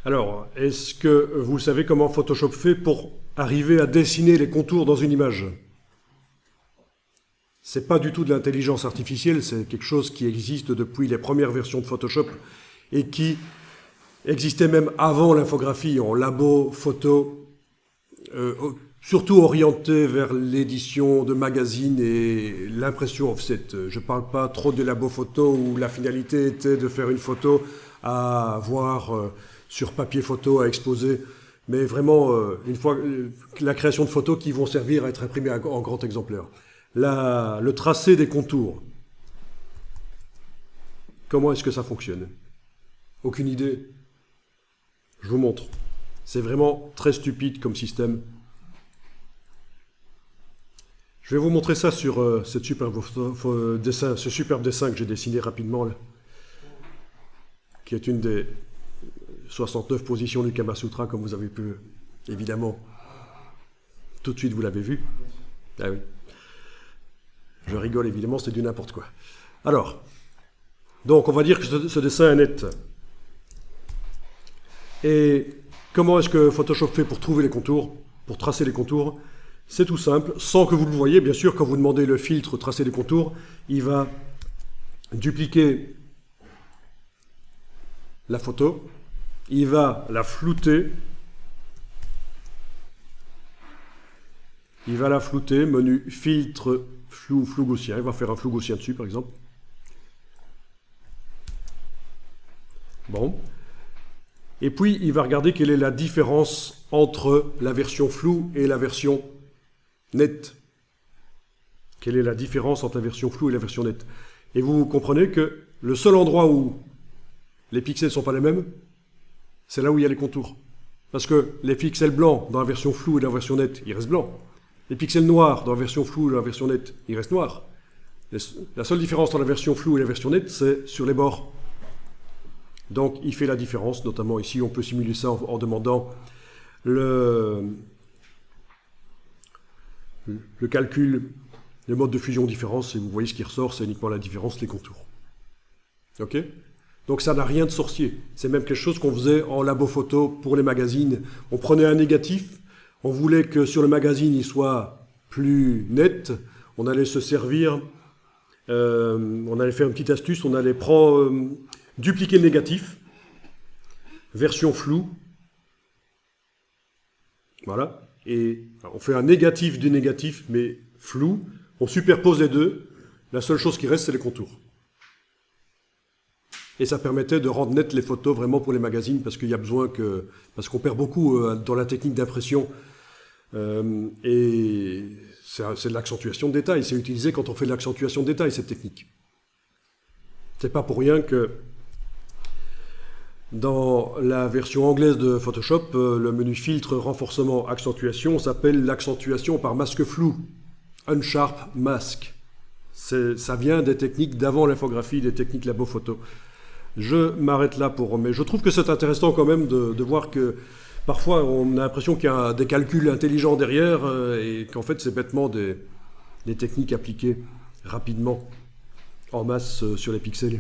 Alors, est-ce que vous savez comment Photoshop fait pour arriver à dessiner les contours dans une image? C'est pas du tout de l'intelligence artificielle, c'est quelque chose qui existe depuis les premières versions de Photoshop et qui existait même avant l'infographie, en labo, photo, surtout orienté vers l'édition de magazines et l'impression offset. Je ne parle pas trop de labo photo où la finalité était de faire une photo à voir sur papier photo, à exposer, mais vraiment, une fois la création de photos qui vont servir à être imprimées en grand exemplaire. Le tracé des contours. Comment est-ce que ça fonctionne? Aucune idée. Je vous montre. C'est vraiment très stupide comme système. Je vais vous montrer ça sur ce superbe dessin que j'ai dessiné rapidement, là, qui est une des 69 positions du Kama Sutra, comme vous avez pu, évidemment, tout de suite vous l'avez vu. Ah oui. Je rigole évidemment, c'est du n'importe quoi. Alors, donc on va dire que ce dessin est net. Et comment est-ce que Photoshop fait pour trouver les contours, pour tracer les contours? C'est tout simple, sans que vous le voyez, bien sûr, quand vous demandez le filtre tracer les contours, il va dupliquer la photo, il va la flouter, menu filtre, flou gaussien, il va faire un flou gaussien dessus par exemple. Bon. Et puis il va regarder quelle est la différence entre la version floue et la version nette. Quelle est la différence entre la version floue et la version nette? Et vous comprenez que le seul endroit où les pixels ne sont pas les mêmes, c'est là où il y a les contours. Parce que les pixels blancs dans la version floue et dans la version nette, ils restent blancs. Les pixels noirs dans la version floue et dans la version nette, ils restent noirs. La seule différence entre la version floue et la version nette, c'est sur les bords. Donc il fait la différence, notamment ici, on peut simuler ça en demandant le calcul, le mode de fusion différence, et vous voyez ce qui ressort, c'est uniquement la différence, les contours. Ok? Donc ça n'a rien de sorcier. C'est même quelque chose qu'on faisait en labo photo pour les magazines. On prenait un négatif, on voulait que sur le magazine il soit plus net, on allait se servir, on allait faire une petite astuce, on allait dupliquer le négatif, version floue, voilà, et on fait un négatif du négatif, mais flou, on superpose les deux, la seule chose qui reste c'est les contours. Et ça permettait de rendre nettes les photos vraiment pour les magazines, parce qu'il y a besoin parce qu'on perd beaucoup dans la technique d'impression, et c'est de l'accentuation de détail, c'est utilisé quand on fait de l'accentuation de détail, cette technique. C'est pas pour rien que dans la version anglaise de Photoshop, le menu filtre, renforcement, accentuation s'appelle l'accentuation par masque flou, Unsharp Mask. Ça vient des techniques d'avant l'infographie, des techniques labo photo. Je m'arrête là mais je trouve que c'est intéressant quand même de voir que parfois on a l'impression qu'il y a des calculs intelligents derrière et qu'en fait c'est bêtement des techniques appliquées rapidement en masse sur les pixels.